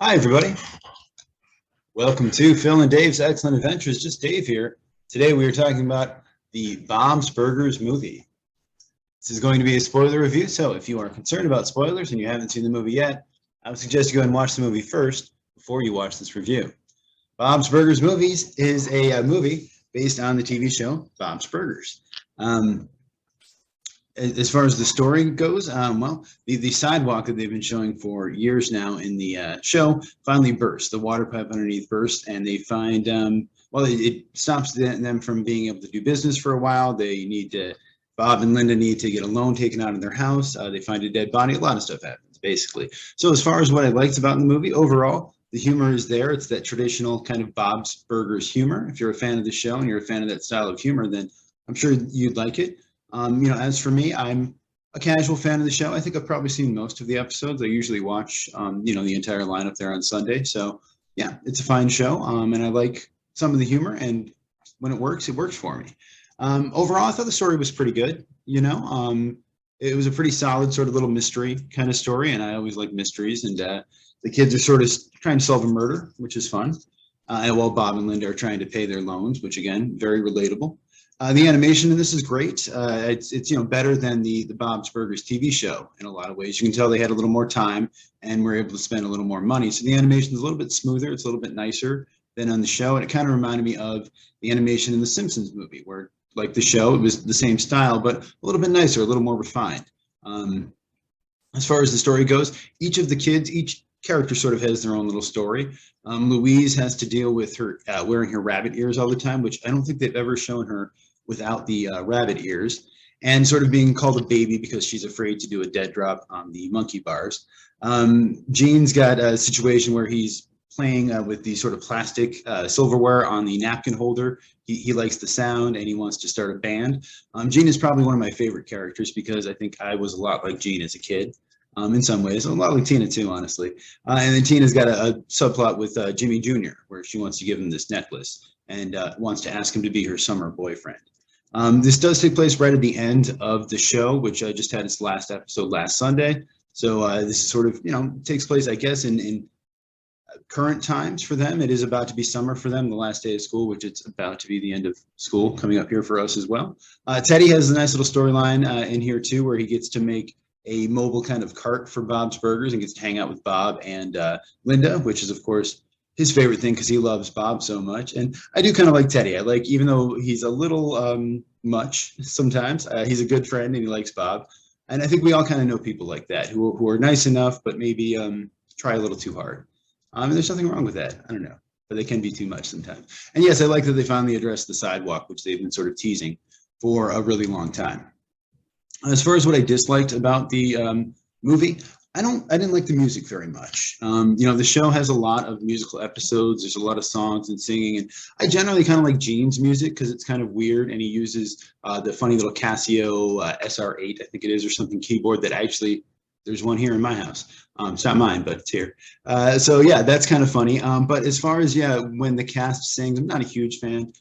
Hi, everybody. Welcome to Phil and Dave's Excellent Adventures. Just Dave here. Today we are talking about the Bob's Burgers movie. This is going to be a spoiler review, so if you are concerned about spoilers and you haven't seen the movie yet, I would suggest you go and watch the movie first before you watch this review. Bob's Burgers Movies is a movie based on the TV show Bob's Burgers. As far as the story goes, the sidewalk that they've been showing for years now in the show finally burst. The water pipe underneath burst, and they find, it stops them from being able to do business for a while. Bob and Linda need to get a loan taken out of their house. They find a dead body. A lot of stuff happens, basically. So as far as what I liked about the movie, overall, the humor is there. It's that traditional kind of Bob's Burgers humor. If you're a fan of the show and you're a fan of that style of humor, then I'm sure you'd like it. As for me, I'm a casual fan of the show. I think I've probably seen most of the episodes. I usually watch, the entire lineup there on Sunday. So, yeah, it's a fine show, and I like some of the humor. And when it works for me. Overall, I thought the story was pretty good. It was a pretty solid sort of little mystery kind of story, and I always like mysteries. And the kids are sort of trying to solve a murder, which is fun. And while Bob and Linda are trying to pay their loans, which again, very relatable. The animation in this is great. It's better than the Bob's Burgers TV show in a lot of ways. You can tell they had a little more time and were able to spend a little more money. So the animation is a little bit smoother. It's a little bit nicer than on the show. And it kind of reminded me of the animation in the Simpsons movie, where like the show, it was the same style, but a little bit nicer, a little more refined. As far as the story goes, each character sort of has their own little story. Louise has to deal with her wearing her rabbit ears all the time, which I don't think they've ever shown her without the rabbit ears, and sort of being called a baby because she's afraid to do a dead drop on the monkey bars. Gene's got a situation where he's playing with the sort of plastic silverware on the napkin holder. He likes the sound and he wants to start a band. Gene is probably one of my favorite characters because I think I was a lot like Gene as a kid. In some ways, a lot like Tina too, honestly. And then Tina's got a subplot with Jimmy Jr., where she wants to give him this necklace and wants to ask him to be her summer boyfriend. This does take place right at the end of the show, which just had its last episode last Sunday. So this is sort of, takes place, I guess, in current times for them. It is about to be summer for them, the last day of school, which it's about to be the end of school coming up here for us as well. Teddy has a nice little storyline in here too, where he gets to make a mobile kind of cart for Bob's Burgers and gets to hang out with Bob and Linda, which is, of course, his favorite thing because he loves Bob so much. And I do kind of like Teddy. I like, even though he's a little much sometimes, he's a good friend and he likes Bob. And I think we all kind of know people like that who are nice enough, but maybe try a little too hard. And there's nothing wrong with that. I don't know, but they can be too much sometimes. And yes, I like that they finally addressed the sidewalk, which they've been sort of teasing for a really long time. As far as what I disliked about the movie, I didn't like the music very much. The show has a lot of musical episodes. There's a lot of songs and singing, and I generally kind of like Gene's music because it's kind of weird, and he uses the funny little Casio SR8, I think it is, or something keyboard that actually, there's one here in my house. It's not mine, but it's here. So yeah, that's kind of funny. But as far as, when the cast sings, I'm not a huge fan.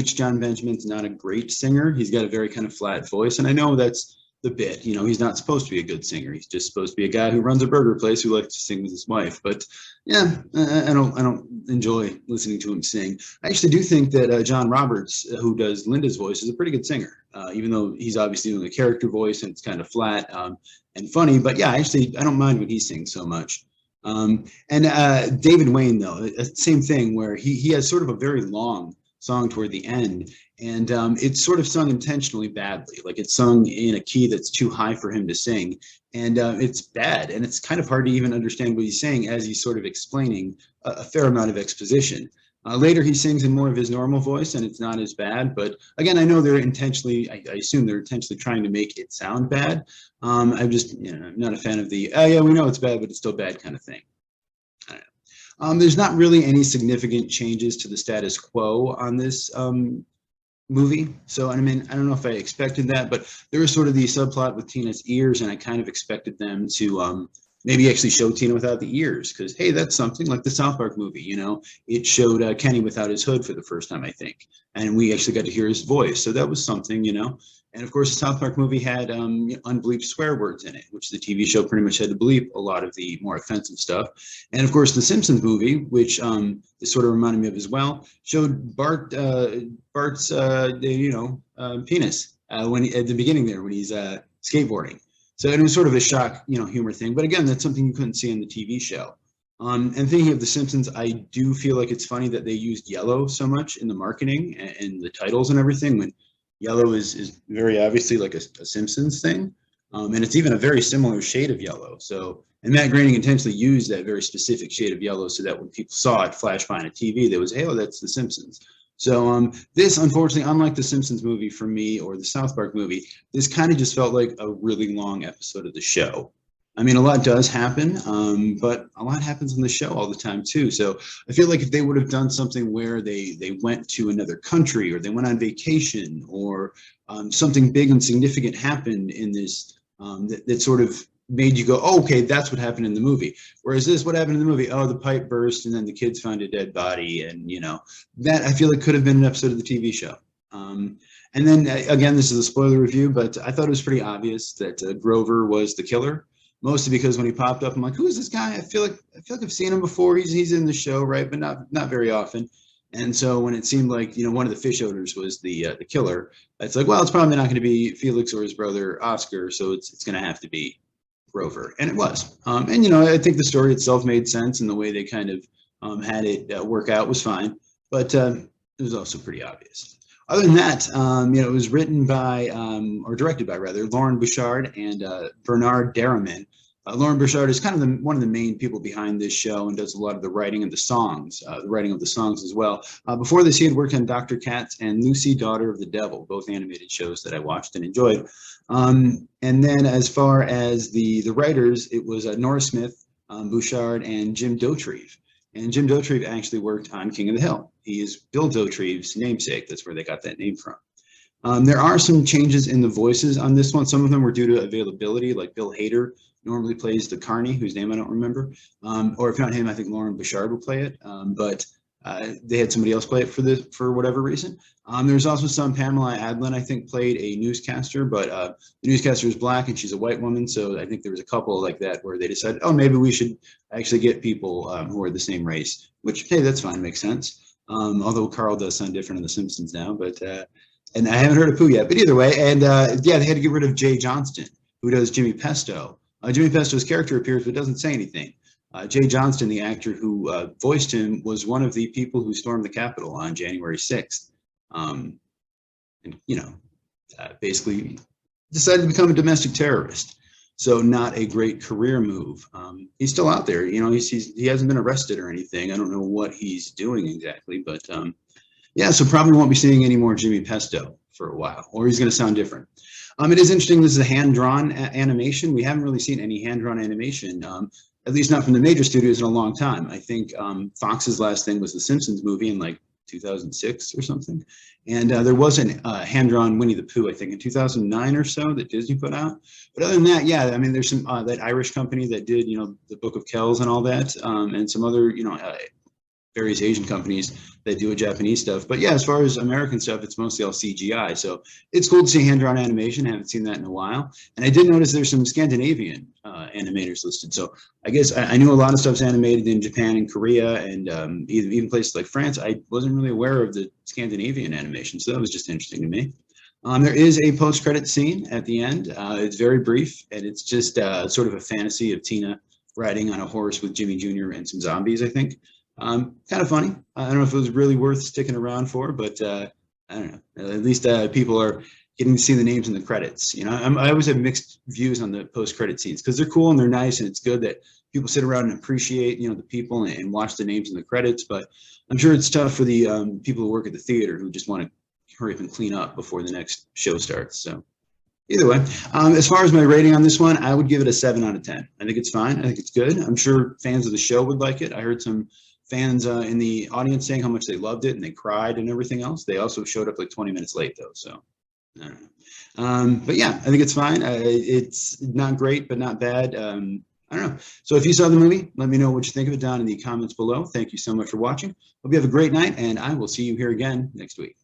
Jon Benjamin's not a great singer. He's got a very kind of flat voice, and I know that's the bit. He's not supposed to be a good singer. He's just supposed to be a guy who runs a burger place who likes to sing with his wife. But yeah, I don't enjoy listening to him sing. I actually do think that John Roberts, who does Linda's voice, is a pretty good singer, even though he's obviously doing a character voice and it's kind of flat and funny. But yeah, actually, I don't mind when he sings so much. And David Wain, though, same thing, where he has sort of a very long song toward the end, and it's sort of sung intentionally badly. Like, it's sung in a key that's too high for him to sing, and it's bad, and it's kind of hard to even understand what he's saying as he's sort of explaining a fair amount of exposition. Later he sings in more of his normal voice and it's not as bad, but again, I know they're intentionally, I assume they're intentionally trying to make it sound bad. I'm just, I'm not a fan of the, oh yeah, we know it's bad, but it's still bad kind of thing. I don't know. There's not really any significant changes to the status quo on this movie. So, I mean, I don't know if I expected that, but there was sort of the subplot with Tina's ears, and I kind of expected them to maybe actually show Tina without the ears, because hey, that's something. Like the South Park movie, it showed Kenny without his hood for the first time, I think, and we actually got to hear his voice, so that was something. And of course, the South Park movie had unbleeped swear words in it, which the TV show pretty much had to bleep a lot of the more offensive stuff. And of course, the Simpsons movie, which this sort of reminded me of as well, showed Bart's penis when at the beginning there when he's skateboarding. So it was sort of a shock, humor thing. But again, that's something you couldn't see in the TV show. And thinking of The Simpsons, I do feel like it's funny that they used yellow so much in the marketing and the titles and everything, when yellow is very obviously like a Simpsons thing. And it's even a very similar shade of yellow. So, and Matt Groening intentionally used that very specific shade of yellow so that when people saw it flash by on a TV, they would say, oh, that's The Simpsons. So this, unfortunately, unlike the Simpsons movie for me or the South Park movie, this kind of just felt like a really long episode of the show. I mean, a lot does happen, but a lot happens on the show all the time too. So I feel like if they would have done something where they went to another country or they went on vacation or something big and significant happened in this that sort of made you go, oh, okay, that's what happened in the movie. Whereas this, what happened in the movie? Oh, the pipe burst and then the kids found a dead body. And, that I feel like could have been an episode of the TV show. And then, again, this is a spoiler review, but I thought it was pretty obvious that Grover was the killer. Mostly because when he popped up, I'm like, who is this guy? I feel like I've seen him before. He's in the show, right? But not very often. And so when it seemed like, one of the fish odors was the killer, it's like, well, it's probably not going to be Felix or his brother Oscar. So it's going to have to be Grover, and it was. And I think the story itself made sense, and the way they kind of had it work out was fine. But it was also pretty obvious. Other than that, it was written by, or directed by rather, Loren Bouchard and Bernard Derriman. Loren Bouchard is kind of one of the main people behind this show and does a lot of the writing of the songs as well. Before this, he had worked on Dr. Katz and Lucy, Daughter of the Devil, both animated shows that I watched and enjoyed. And then as far as the writers, it was Nora Smith, Bouchard, and Jim Dauterive. And Jim Dauterive actually worked on King of the Hill. He is Bill Dauterive's namesake. That's where they got that name from. There are some changes in the voices on this one. Some of them were due to availability, like Bill Hader normally plays the Carney, whose name I don't remember. Or if not him, I think Loren Bouchard would play it. But they had somebody else play it for whatever reason. There's also some Pamela Adlon, I think, played a newscaster, but the newscaster is black and she's a white woman. So I think there was a couple like that where they decided, oh, maybe we should actually get people who are the same race, which, hey, that's fine, makes sense. Although Carl does sound different in The Simpsons now, but and I haven't heard of Pooh yet, but either way. And yeah, they had to get rid of Jay Johnston, who does Jimmy Pesto. Jimmy Pesto's character appears but doesn't say anything. Jay Johnston, the actor who voiced him, was one of the people who stormed the Capitol on January 6th. And, basically decided to become a domestic terrorist. So not a great career move. He's still out there. He hasn't been arrested or anything. I don't know what he's doing exactly, but yeah, so probably won't be seeing any more Jimmy Pesto for a while, or he's going to sound different. It is interesting. This is a hand-drawn animation. We haven't really seen any hand-drawn animation, at least not from the major studios in a long time. I think Fox's last thing was the Simpsons movie in like 2006 or something. And there was a hand-drawn Winnie the Pooh, I think, in 2009 or so that Disney put out. But other than that, yeah, I mean, there's some that Irish company that did, the Book of Kells and all that, and some other, various Asian companies that do Japanese stuff. But yeah, as far as American stuff, it's mostly all CGI. So it's cool to see hand-drawn animation. I haven't seen that in a while. And I did notice there's some Scandinavian animators listed. So I guess I knew a lot of stuff's animated in Japan and Korea and even places like France. I wasn't really aware of the Scandinavian animation. So that was just interesting to me. There is a post-credit scene at the end. It's very brief, and it's just sort of a fantasy of Tina riding on a horse with Jimmy Jr. and some zombies, I think. Kind of funny. I don't know if it was really worth sticking around for, but I don't know. At least people are getting to see the names in the credits. I always have mixed views on the post-credit scenes because they're cool and they're nice, and it's good that people sit around and appreciate, the people and watch the names in the credits. But I'm sure it's tough for the people who work at the theater who just want to hurry up and clean up before the next show starts. So either way, as far as my rating on this one, I would give it a 7 out of 10. I think it's fine. I think it's good. I'm sure fans of the show would like it. I heard some fans in the audience saying how much they loved it and they cried and everything else. They also showed up like 20 minutes late though, so I don't know. But yeah, I think it's fine. It's not great, but not bad. I I don't know. So if you saw the movie, let me know what you think of it down in the comments below. Thank you so much for watching. Hope you have a great night, and I will see you here again next week.